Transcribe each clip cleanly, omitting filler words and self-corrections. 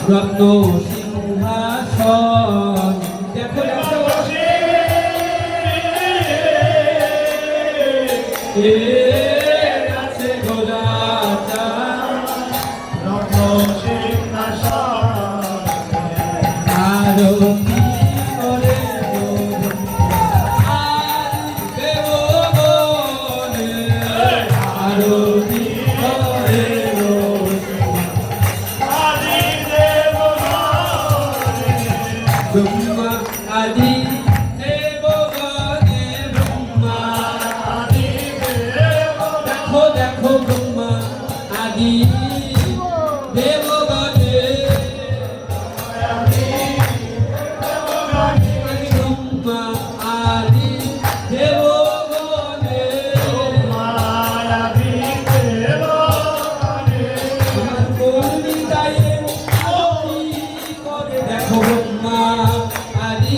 রত্ন সিংহাসন দেখো আছে গোলাটা রত্ন সিংহাসন আরতি করে আরতি করে ব্রহ্মা আদি দেবগণে ব্রহ্মা আদি দেখো দেখো ব্রহ্মা আদি দেবগণে ব্রহ্মা আদি দেবগণে কর্মিতায়ে আরতি করে দেখো ব্রহ্মা আদি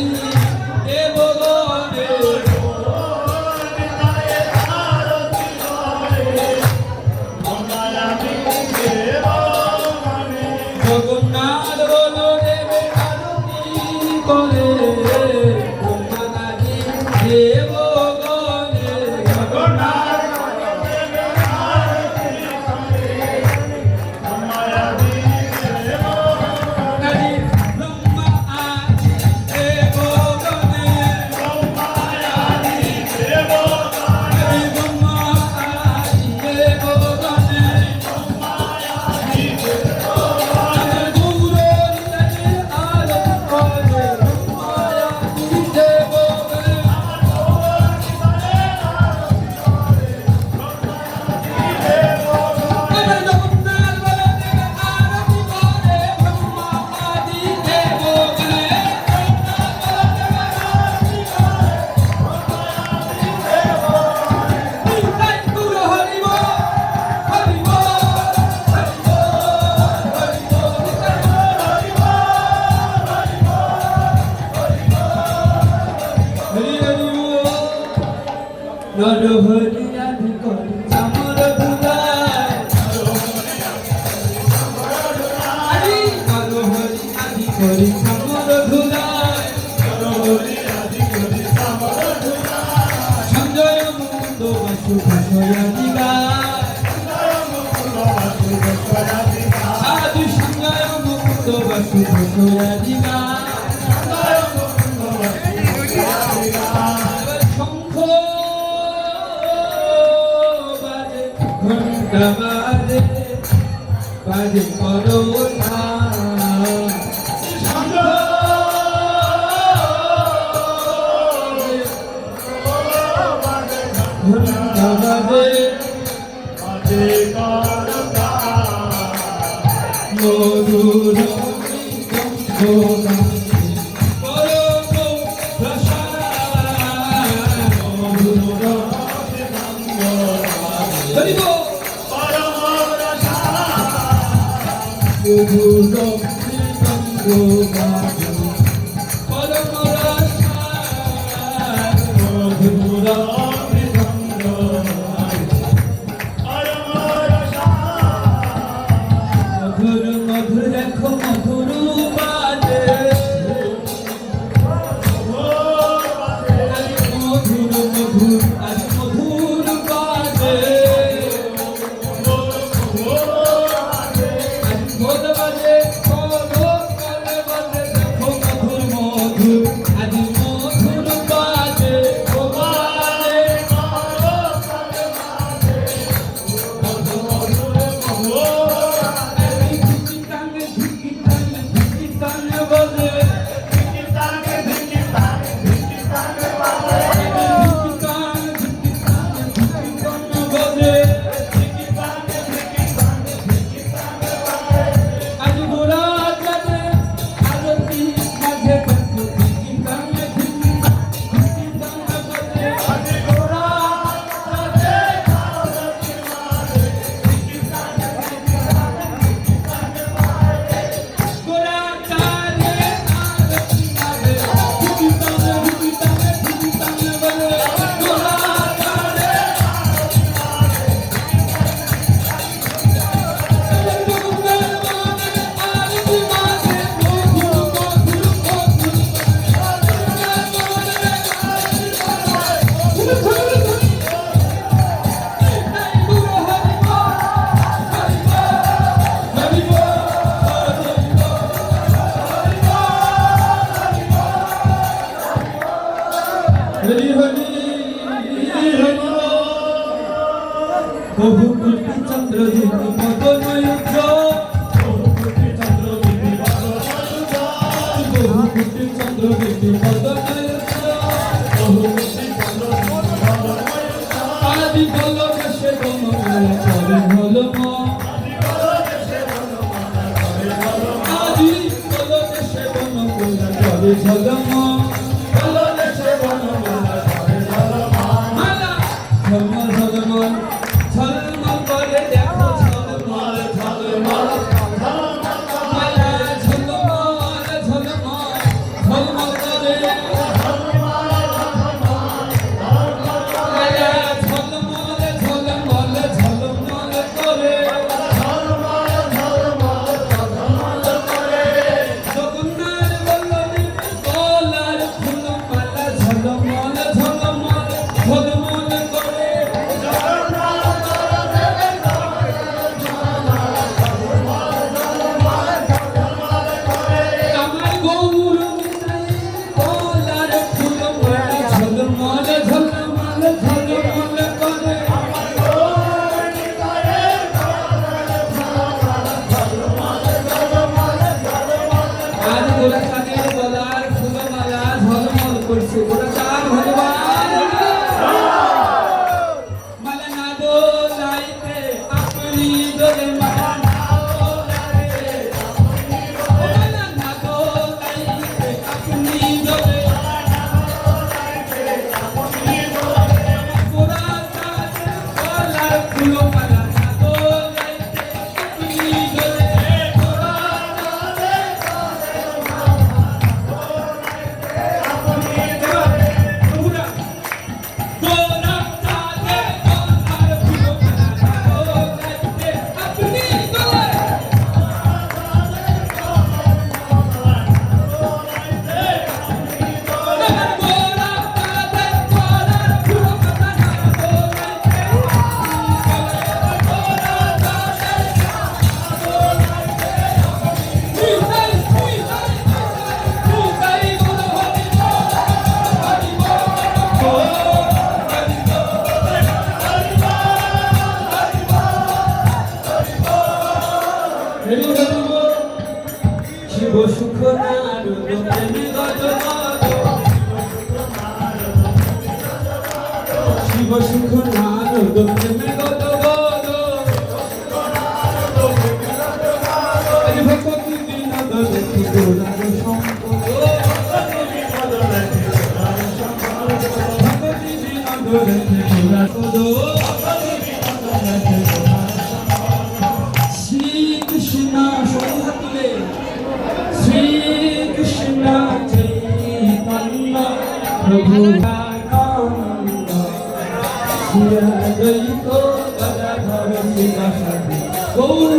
দেবগণে জগন্নাথ বলদেবে আরতি করে ব্রহ্মা আদি দেবগণে জগন্নাথ বলদেবে আরতি করে ব্রহ্মা আদি দেবগণে ব্রহ্মা আদি দেবগণে ব্রহ্মা আদি দেবগণে ব্রহ্মা আদি দেবগণে ব্রহ্মা আদি দেবগণে গৌরীতে আরতি করে ব্রহ্মা আদি দেবগণে জগন্নাথ বলদেবে আরতি করে ব্রহ্মা আদি দেবগণে তাই গুরু হরি বল হরি বল হরি বল হরি বল হরি বল নর হরি আদি করে চামর ধুলায় আদি নর হরি আদি করে চামর ধুলায় সঞ্জয় মুকুন্দ বাসু ঘোষয়া দিগায় সাধু সঞ্জয় মুকুন্দ বাসু ঘোষয়া দিগায় শঙ্খ বাজে ঘণ্টা বাজে বাজে করোনা ঘণ্টা বাজে মধুর ঘোষণা মধুর মধুর দেখো মধুর বাজে মধুর মধুর আজ মধুর বাজে আজ ভোর বাজে ভোর কালে বাজে বহু কোটি চন্দ্র যদি পদময়ুদ্ধ বহু কোটি চন্দ্র যদি পদময়ুদ্ধ বহু কোটি চন্দ্র যদি পদময়ুদ্ধ বহু কোটি চন্দ্র যদি পদময়ুদ্ধ আদি বল দেশে বনমালা করে হলো মা আদি বল দেশে বনমালা করে হলো মা বল দেশে বনমালা করে হলো মা মালা ঝলমল ঝলমল ঝলমল করে দেখো ঝলমল ঝলমল মালা ঝলমল ঝলমল ঝলমল করে মালা ঝলমল ঝলমল ঝলমল করে জগন্নাথ বল্লভী গলার ফুলমালা ঝলমল ঝলমল ঝলমল করে আমার গৌর নিতাই গলার ফুলমালা ঝলমল ঝলমল ঝলমল করে আজ গোরা চাঁদের গলার ফুলমালা ঝলমল করছে গোরা চাঁদ ভগবান মালা না দোলাইতে আপনি দোলে মালা না দোলাইতে মালা না দোলাইতে আপনি দোলে গোরা চাঁদের গলার ফুলমালা না দোলাইতে আপনি দোলে গোরা গোরা চাঁদের গলার ফুলমালা না দোলাইতে আপনি দোলে গোরা চাঁদের গলার ফুলমালা না দোলাইতে নিতাই নিতাই নিতাই গৌর হরি বল হরি বল শিব সুখ নারদ প্রেমে গদ শিব সুখ নারদ প্রেমে গদ আজ ভক্তি বিনোদ দেখি গোরার সম্পদ ভক্তি বিনোদ দেখি গোরার শ্রীকৃষ্ণ সন্ধ্যা শ্রীকৃষ্ণ চৈতন্য প্রভু নিত্যানন্দ শ্রী অদ্বৈত গদাধর শিবাসাদি গৌর